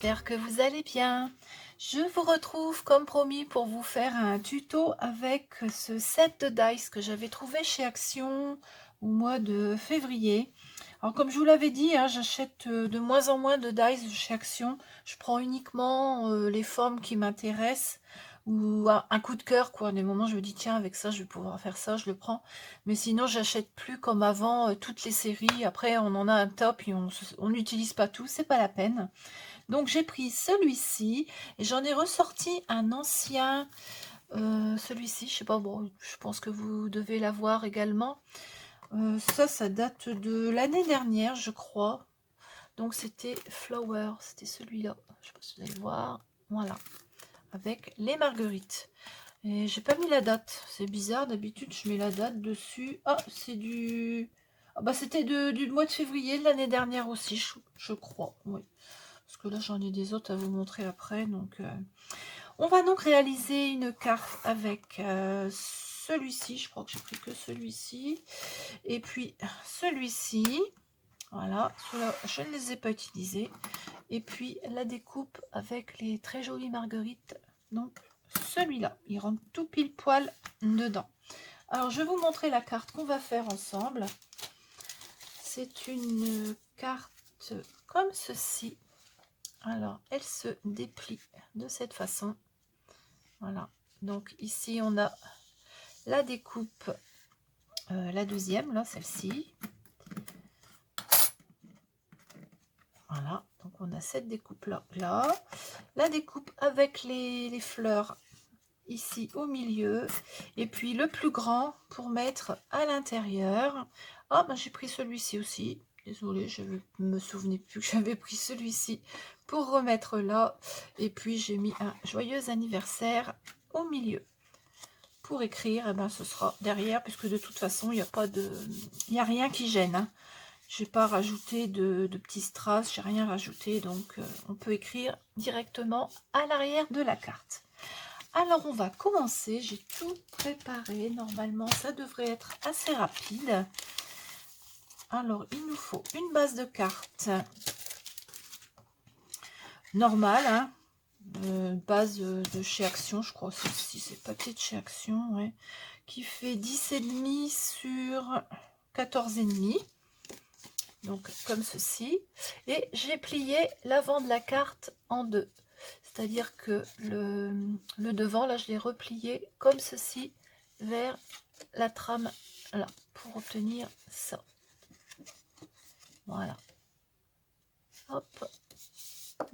J'espère que vous allez bien. Je vous retrouve comme promis pour vous faire un tuto avec ce set de dice que j'avais trouvé chez Action au mois de février. Alors comme je vous l'avais dit, hein, j'achète de moins en moins de dice chez Action. Je prends uniquement les formes qui m'intéressent ou un coup de cœur, quoi. Des moments je me dis tiens, avec ça je vais pouvoir faire ça, je le prends. Mais sinon j'achète plus comme avant toutes les séries. Après on en a un top et on n'utilise pas tout, c'est pas la peine. Donc j'ai pris celui-ci et j'en ai ressorti un ancien, celui-ci, je sais pas, bon, je pense que vous devez l'avoir également. Ça date de l'année dernière, je crois. Donc c'était Flower, c'était celui-là. Je sais pas si vous allez voir. Voilà, avec les marguerites. Et j'ai pas mis la date, c'est bizarre, d'habitude je mets la date dessus. Ah, c'est du... Ah bah c'était du mois de février de l'année dernière aussi, je crois, oui. Parce que là j'en ai des autres à vous montrer après. Donc on va donc réaliser une carte avec celui-ci. Je crois que j'ai pris que celui-ci. Et puis celui-ci. Voilà, ceux-là je ne les ai pas utilisés. Et puis la découpe avec les très jolies marguerites. Donc celui-là, il rentre tout pile poil dedans. Alors je vais vous montrer la carte qu'on va faire ensemble. C'est une carte comme ceci. Alors, elle se déplie de cette façon. Voilà. Donc ici, on a la découpe, la deuxième, là, celle-ci. Voilà. Donc on a cette découpe-là. Là. La découpe avec les fleurs ici au milieu. Et puis le plus grand pour mettre à l'intérieur. Ah, ben j'ai pris celui-ci aussi. Désolée, je ne me souvenais plus que j'avais pris celui-ci pour remettre là. Et puis j'ai mis un joyeux anniversaire au milieu. Pour écrire, eh ben, ce sera derrière, puisque de toute façon, il n'y a pas de... Il n'y a rien qui gêne. Hein. Je n'ai pas rajouté de petits strass, j'ai rien rajouté. Donc on peut écrire directement à l'arrière de la carte. Alors on va commencer, j'ai tout préparé, normalement ça devrait être assez rapide. Alors il nous faut une base de cartes normale, hein, base de chez Action, je crois, si c'est papier de chez Action, ouais, qui fait 10,5 sur 14,5. Donc comme ceci. Et j'ai plié l'avant de la carte en deux. C'est-à-dire que le devant, là, je l'ai replié comme ceci vers la trame là pour obtenir ça. Voilà. Hop.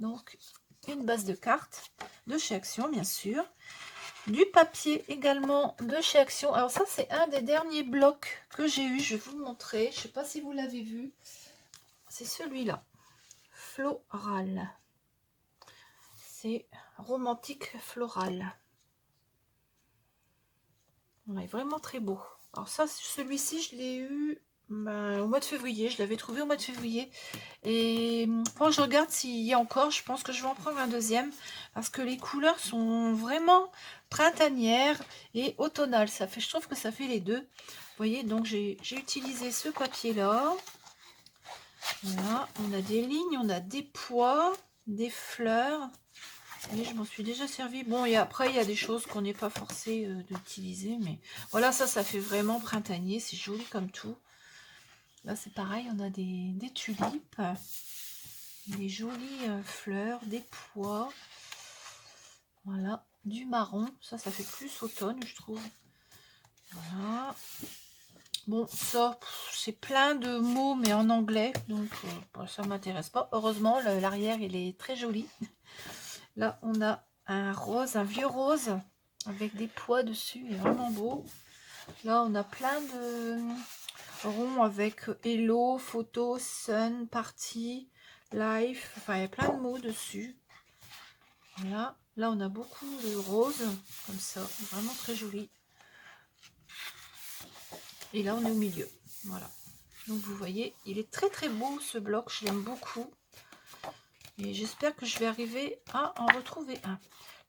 Donc, une base de cartes de chez Action, bien sûr. Du papier également de chez Action. Alors ça, c'est un des derniers blocs que j'ai eu. Je vais vous le montrer. Je ne sais pas si vous l'avez vu. C'est celui-là. Floral. C'est romantique floral. Il est vraiment très beau. Alors ça, celui-ci, je l'ai eu au mois de février. Je l'avais trouvé au mois de février. Et quand je regarde s'il y a encore, je pense que je vais en prendre un deuxième. Parce que les couleurs sont vraiment printanières et automnales. Je trouve que ça fait les deux. Vous voyez, donc j'ai utilisé ce papier-là. Voilà, on a des lignes, on a des pois, des fleurs. Et je m'en suis déjà servi. Bon, et après, il y a des choses qu'on n'est pas forcé d'utiliser. Mais voilà, ça fait vraiment printanier. C'est joli comme tout. Là, c'est pareil. On a des tulipes. Des jolies fleurs. Des pois. Voilà. Du marron. Ça fait plus automne, je trouve. Voilà. Bon, ça, c'est plein de mots, mais en anglais. Donc, ça ne m'intéresse pas. Heureusement, l'arrière, il est très joli. Là, on a un rose, un vieux rose avec des pois dessus, il est vraiment beau. Là, on a plein de ronds avec hello, photo, sun, party, life. Enfin, il y a plein de mots dessus. Voilà. Là, on a beaucoup de roses comme ça, vraiment très joli. Et là, on est au milieu. Voilà. Donc, vous voyez, il est très très beau ce bloc. Je l'aime beaucoup. Et j'espère que je vais arriver à en retrouver un.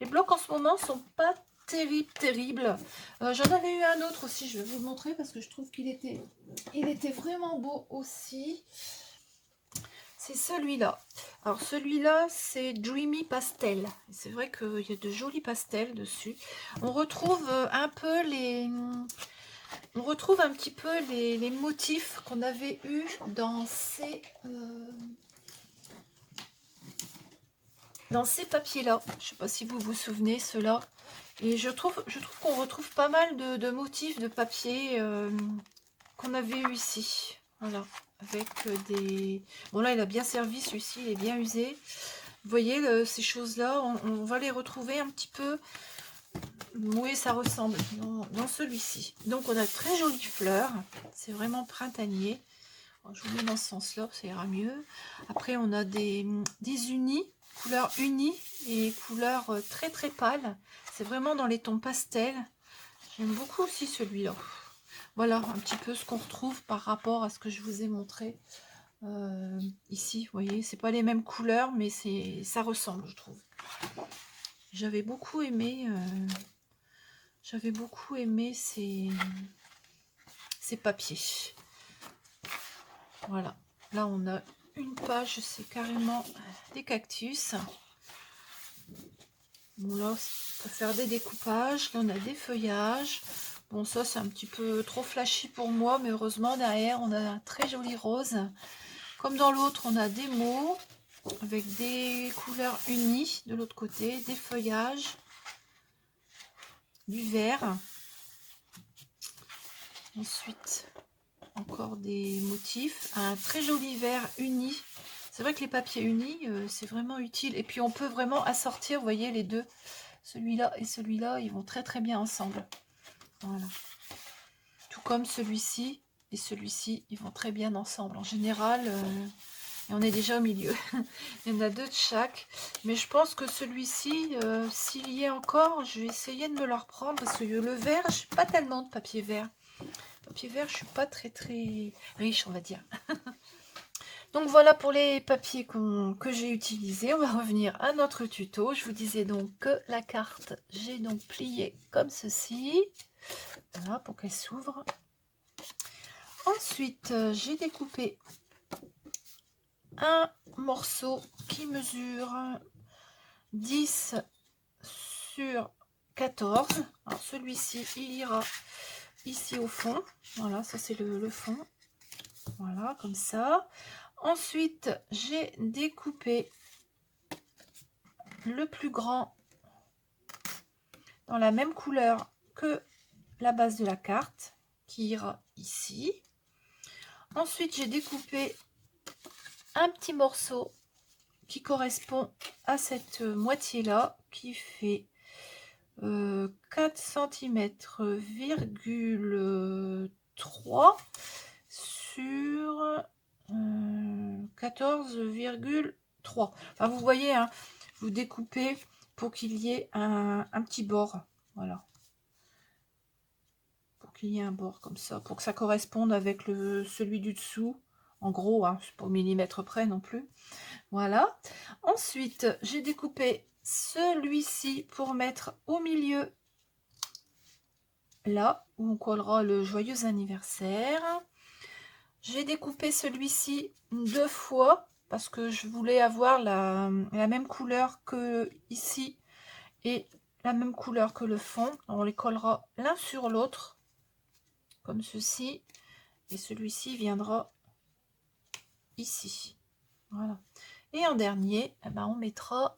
Les blocs en ce moment sont pas terribles. J'en avais eu un autre aussi, je vais vous le montrer parce que je trouve qu'il était vraiment beau aussi. c'est celui-là. Alors celui-là, c'est Dreamy Pastel. C'est vrai qu'il y a de jolis pastels dessus. On retrouve un peu on retrouve un petit peu les motifs qu'on avait eu dans ces papiers-là. Je ne sais pas si vous vous souvenez, ceux-là. Et je trouve qu'on retrouve pas mal de motifs de papier qu'on avait eu ici. Voilà. Avec des... Bon là, il a bien servi, celui-ci, il est bien usé. Vous voyez, ces choses-là, on va les retrouver un petit peu. Oui, ça ressemble dans celui-ci. Donc, on a de très jolies fleurs. C'est vraiment printanier. Je vous mets dans ce sens-là, ça ira mieux. Après, on a des unis, couleurs unies et couleurs très très pâles. C'est vraiment dans les tons pastels. J'aime beaucoup aussi celui-là. Voilà un petit peu ce qu'on retrouve par rapport à ce que je vous ai montré ici. Vous voyez, c'est pas les mêmes couleurs, mais ça ressemble, je trouve. J'avais beaucoup aimé ces papiers. Voilà. Là, on a une page, c'est carrément des cactus. Bon, là, on peut faire des découpages. Là, on a des feuillages. Bon, ça, c'est un petit peu trop flashy pour moi, mais heureusement, derrière, on a un très joli rose. Comme dans l'autre, on a des mots avec des couleurs unies de l'autre côté, des feuillages, du vert. Ensuite, encore des motifs, un très joli vert uni. C'est vrai que les papiers unis, c'est vraiment utile. Et puis, on peut vraiment assortir, vous voyez, les deux. Celui-là et celui-là, ils vont très très bien ensemble. Voilà. Tout comme celui-ci et celui-ci, ils vont très bien ensemble. En général, et on est déjà au milieu. Il y en a deux de chaque. Mais je pense que celui-ci, s'il y est encore, je vais essayer de me le reprendre. Parce que le vert, je n'ai pas tellement de papier vert. Papier vert, je suis pas très très riche, on va dire. Donc voilà pour les papiers que j'ai utilisés. On va revenir à notre tuto. Je vous disais donc que la carte, j'ai donc plié comme ceci. Voilà, pour qu'elle s'ouvre. Ensuite, j'ai découpé un morceau qui mesure 10 sur 14. Alors celui-ci, il ira ici au fond. Voilà, ça c'est le fond. Voilà, comme ça. Ensuite, j'ai découpé le plus grand dans la même couleur que la base de la carte, qui ira ici. Ensuite, j'ai découpé un petit morceau qui correspond à cette moitié-là, qui fait 4 cm, 3 sur 14,3. Enfin, vous voyez, hein, vous découpez pour qu'il y ait un petit bord. Voilà. Pour qu'il y ait un bord comme ça, pour que ça corresponde avec celui du dessous. En gros, hein, c'est pas au millimètre près non plus. Voilà. Ensuite, j'ai découpé celui-ci pour mettre au milieu, là où on collera le joyeux anniversaire. J'ai découpé celui-ci 2 fois parce que je voulais avoir la même couleur que ici et la même couleur que le fond. On les collera l'un sur l'autre comme ceci et celui-ci viendra ici. Voilà. Et en dernier, eh ben, on mettra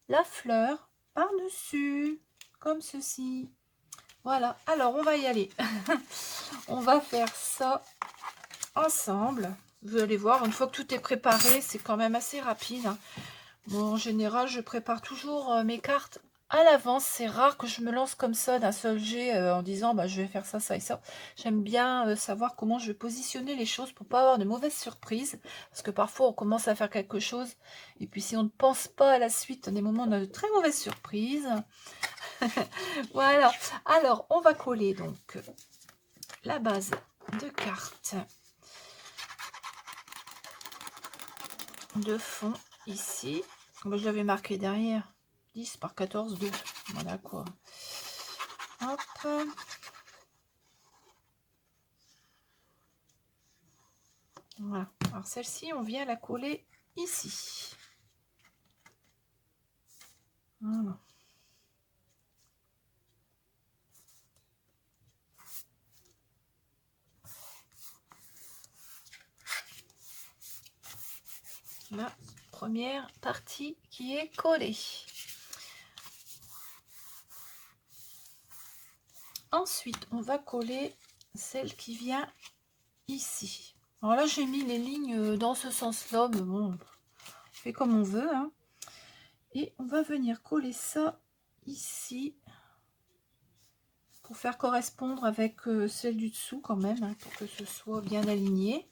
la fleur par-dessus comme ceci. Voilà, alors on va y aller. On va faire ça ensemble. Vous allez voir, une fois que tout est préparé, c'est quand même assez rapide. Bon, en général, je prépare toujours mes cartes à l'avance. C'est rare que je me lance comme ça d'un seul jet en disant bah, je vais faire ça, ça et ça. J'aime bien savoir comment je vais positionner les choses pour pas avoir de mauvaises surprises. Parce que parfois, on commence à faire quelque chose. Et puis, si on ne pense pas à la suite, à des moments, on a de très mauvaises surprises. Voilà. Alors, on va coller donc la base de carte de fond ici. Je l'avais marqué derrière. 10 par 14, 2. Voilà quoi. Hop. Voilà. Alors celle-ci, on vient la coller ici. Voilà. La première partie qui est collée. Ensuite, on va coller celle qui vient ici. Alors là, j'ai mis les lignes dans ce sens-là, mais bon, on fait comme on veut, hein. Et on va venir coller ça ici pour faire correspondre avec celle du dessous quand même, hein, pour que ce soit bien aligné.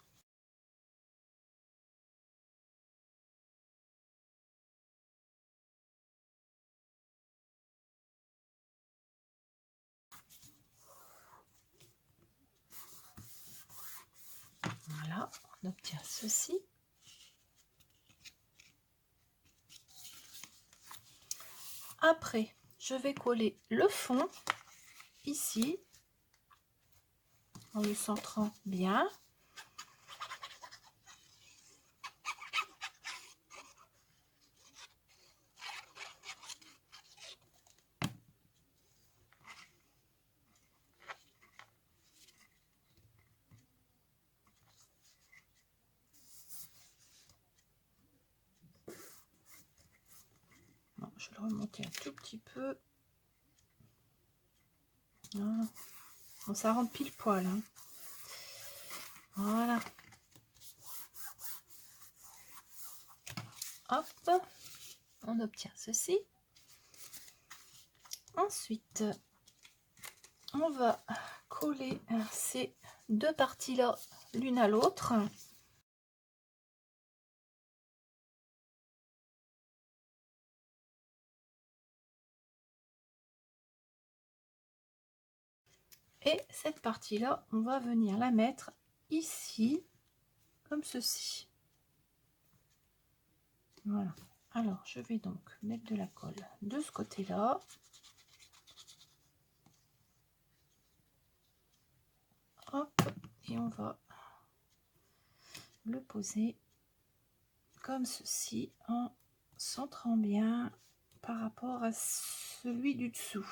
Voilà, on obtient ceci. Après, je vais coller le fond ici en le centrant bien. Bon, je vais le remonter un tout petit peu. Voilà. Bon, ça rentre pile poil, hein. Voilà. Hop, on obtient ceci. Ensuite, on va coller ces deux parties-là l'une à l'autre. Et cette partie-là, on va venir la mettre ici, comme ceci. Voilà. Alors, je vais donc mettre de la colle de ce côté-là. Hop, et on va le poser comme ceci, en centrant bien par rapport à celui du dessous.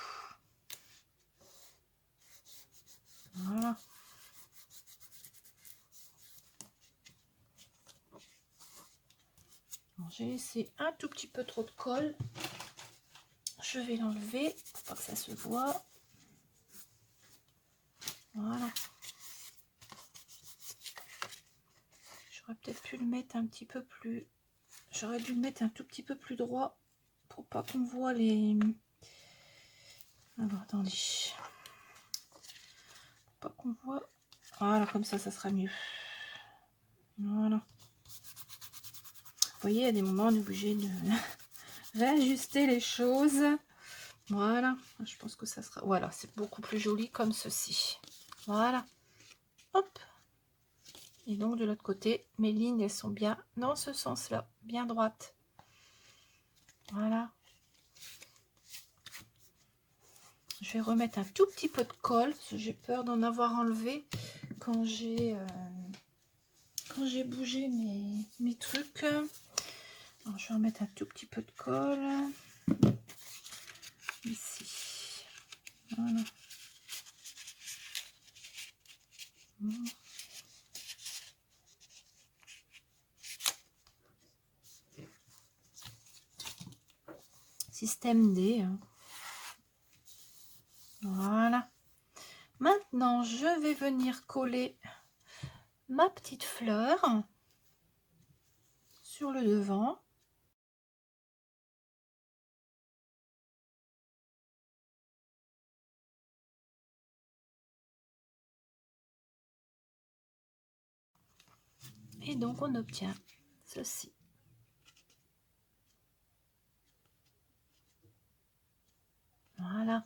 Voilà. J'ai laissé un tout petit peu trop de colle. Je vais l'enlever pour pas que ça se voit. Voilà. J'aurais peut-être pu le mettre un petit peu plus. J'aurais dû le mettre un tout petit peu plus droit pour pas qu'on voit les. Alors attendez. Pour pas qu'on voit. Voilà, comme ça sera mieux. Voilà. Vous voyez, il y a des moments on est obligé de réajuster les choses. Voilà, je pense que ça sera... Voilà, c'est beaucoup plus joli comme ceci. Voilà. Hop. Et donc de l'autre côté, mes lignes, elles sont bien dans ce sens-là, bien droites. Voilà. Je vais remettre un tout petit peu de colle, parce que j'ai peur d'en avoir enlevé quand j'ai bougé mes trucs. Alors, je vais remettre un tout petit peu de colle ici. Voilà. Système D. Hein. Voilà. Maintenant, je vais venir coller ma petite fleur sur le devant. Et donc, on obtient ceci. Voilà.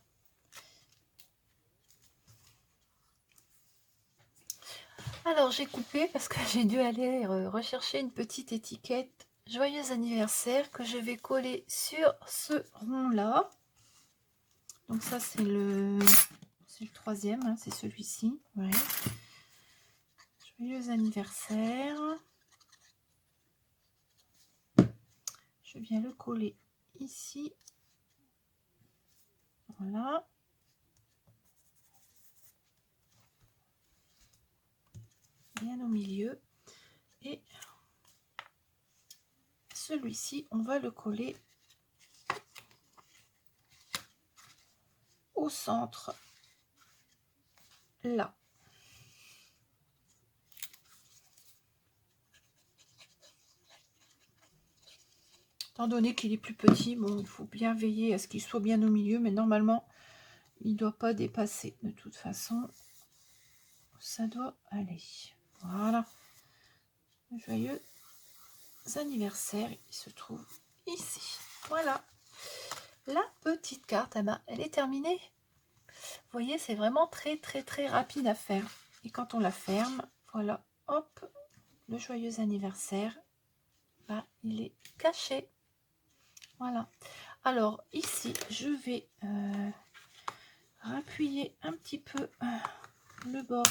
Alors, j'ai coupé parce que j'ai dû aller rechercher une petite étiquette joyeux anniversaire que je vais coller sur ce rond-là. Donc ça, c'est le troisième, hein, c'est celui-ci. Ouais. Joyeux anniversaire. je viens le coller ici. Voilà. Bien au milieu. Et celui-ci, on va le coller au centre, là. Étant donné qu'il est plus petit, bon, il faut bien veiller à ce qu'il soit bien au milieu, mais normalement, il ne doit pas dépasser. De toute façon, ça doit aller. Voilà. Joyeux anniversaire, il se trouve ici. Voilà. La petite carte, eh ben, elle est terminée. Vous voyez, c'est vraiment très rapide à faire. Et quand on la ferme, voilà, hop, le joyeux anniversaire, bah, il est caché. Voilà. Alors ici, je vais rappuyer un petit peu le bord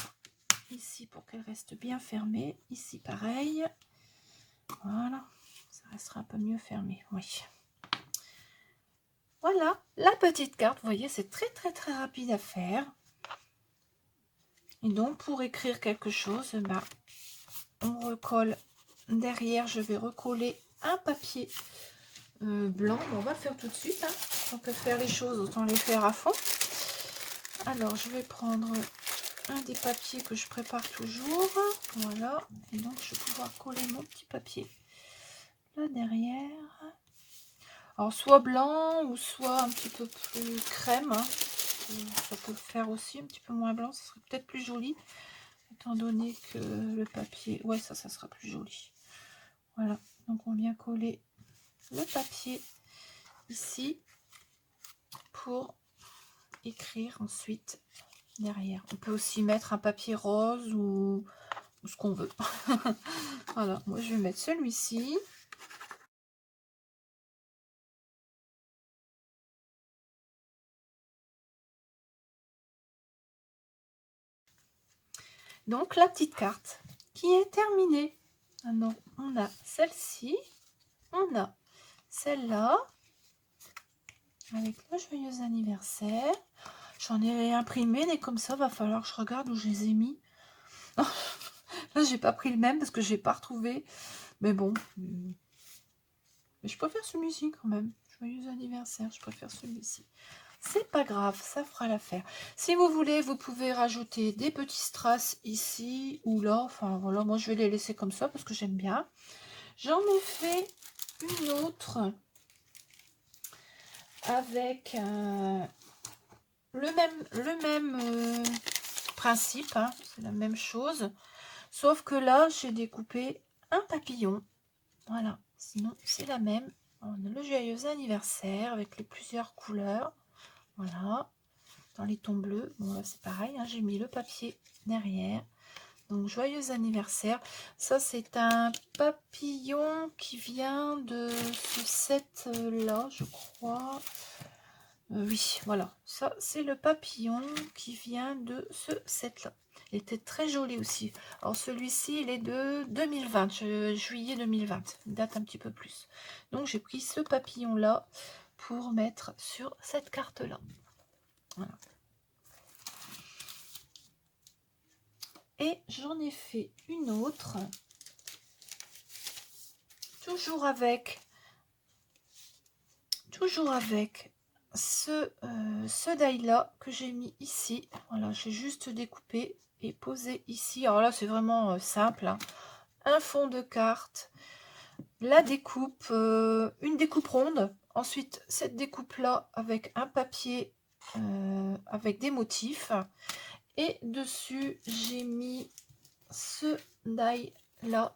ici pour qu'elle reste bien fermée. Ici, pareil. Voilà, ça restera un peu mieux fermé. Oui. Voilà, la petite carte. Vous voyez, c'est très rapide à faire. Et donc, pour écrire quelque chose, bah, on recolle derrière. Je vais recoller un papier blanc. On va le faire tout de suite. Hein. On peut faire les choses, autant les faire à fond. Alors, je vais prendre un des papiers que je prépare toujours. Voilà. Et donc, je vais pouvoir coller mon petit papier là derrière. Alors, soit blanc ou soit un petit peu plus crème. Hein. Ça peut le faire aussi un petit peu moins blanc. Ça serait peut-être plus joli. Étant donné que le papier... Ouais, ça sera plus joli. Voilà. Donc, on vient coller le papier ici pour écrire ensuite derrière. On peut aussi mettre un papier rose ou ce qu'on veut. Voilà, moi je vais mettre celui-ci. Donc la petite carte qui est terminée. Alors on a celle-ci, on a celle-là avec le joyeux anniversaire. J'en ai réimprimé, mais comme ça va falloir que je regarde où je les ai mis. Là j'ai pas pris le même parce que j'ai pas retrouvé. Mais bon, mais je préfère celui-ci quand même. Joyeux anniversaire, je préfère celui-ci. C'est pas grave, ça fera l'affaire. Si vous voulez, vous pouvez rajouter des petits strass ici ou là. Enfin voilà, moi je vais les laisser comme ça parce que j'aime bien. J'en ai fait une autre avec le même principe. Hein, c'est la même chose. Sauf que là, j'ai découpé un papillon. Voilà, sinon c'est la même. On a le joyeux anniversaire avec les plusieurs couleurs. Voilà, dans les tons bleus. Bon, là c'est pareil, hein, j'ai mis le papier derrière. Donc, joyeux anniversaire. Ça, c'est un papillon qui vient de ce set-là, je crois. Oui, voilà. Ça, c'est le papillon qui vient de ce set-là. Il était très joli aussi. Alors, celui-ci, il est de 2020, juillet 2020. Il date un petit peu plus. Donc, j'ai pris ce papillon-là pour mettre sur cette carte-là. Voilà. Et j'en ai fait une autre. Toujours avec ce die-là que j'ai mis ici. Voilà, j'ai juste découpé et posé ici. Alors là, c'est vraiment simple. Hein. Un fond de carte, la découpe, une découpe ronde. Ensuite, cette découpe-là avec un papier avec des motifs. Et dessus, j'ai mis ce die-là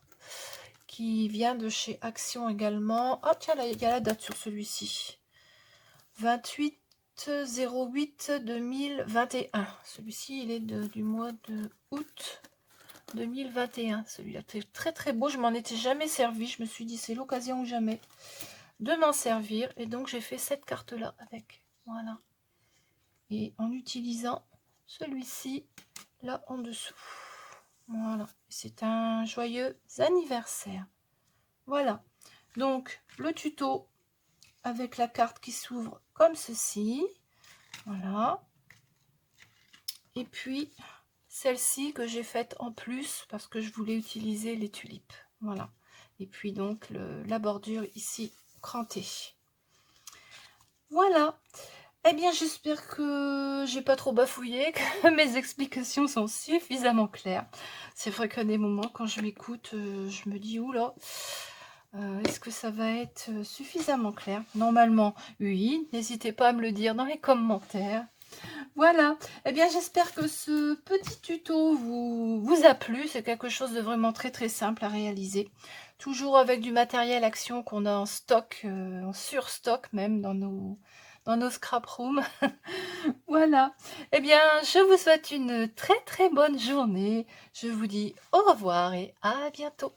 qui vient de chez Action également. Ah tiens, là, il y a la date sur celui-ci. 28/08/2021. Celui-ci, il est du mois de août 2021. Celui-là, très beau. Je m'en étais jamais servi. Je me suis dit, c'est l'occasion ou jamais de m'en servir. Et donc, j'ai fait cette carte-là avec. Voilà. Et en utilisant celui-ci, là en dessous. Voilà. C'est un joyeux anniversaire. Voilà. Donc, le tuto avec la carte qui s'ouvre comme ceci. Voilà. Et puis, celle-ci que j'ai faite en plus parce que je voulais utiliser les tulipes. Voilà. Et puis donc, la bordure ici, crantée. Voilà. Eh bien, j'espère que j'ai pas trop bafouillé, que mes explications sont suffisamment claires. C'est vrai qu'à des moments, quand je m'écoute, je me dis, oula, est-ce que ça va être suffisamment clair? Normalement, oui. N'hésitez pas à me le dire dans les commentaires. Voilà. Eh bien, j'espère que ce petit tuto vous a plu. C'est quelque chose de vraiment très très simple à réaliser. Toujours avec du matériel action qu'on a en stock, en surstock même dans nos scrap rooms. Voilà. Eh bien, je vous souhaite une très très bonne journée. Je vous dis au revoir et à bientôt.